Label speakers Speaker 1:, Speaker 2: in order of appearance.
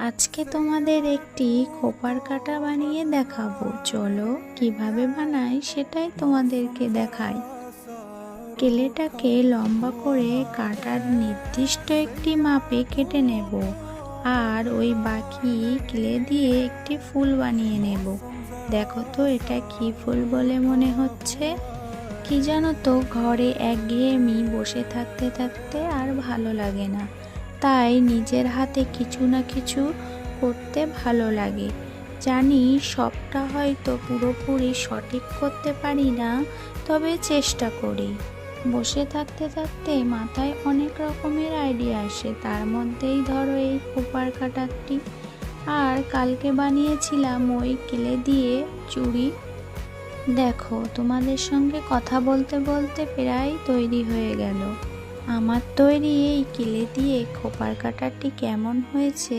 Speaker 1: আজকে তোমাদের একটি খোপার কাঁটা বানিয়ে দেখাবো। চলো কিভাবে বানাই সেটাই তোমাদেরকে দেখাই। কেলেটাকে লম্বা করে কাটার নির্দিষ্ট একটি মাপে কেটে নেব, আর ওই বাকি কেলে দিয়ে একটি ফুল বানিয়ে নেব। দেখো তো এটা কি ফুল বলে মনে হচ্ছে? কি জানো তো, ঘরে একঘেয়েমি বসে থাকতে থাকতে আর ভালো লাগে না, তাই নিজের হাতে কিছু না কিছু করতে ভালো লাগে। জানি সবটা হয়তো পুরোপুরি সঠিক করতে পারি না, তবে চেষ্টা করি। বসে থাকতে থাকতে মাথায় অনেক রকমের আইডিয়া আসে, তার মধ্যেই ধরো এই খোপার কাটারটি। আর কালকে বানিয়েছিলাম ওই কেলে দিয়ে চুড়ি। দেখো, তোমাদের সঙ্গে কথা বলতে বলতে প্রায় তৈরি হয়ে গেল। আমার তৈরি এই কেলে দিয়ে খোপার কাটারটি কেমন হয়েছে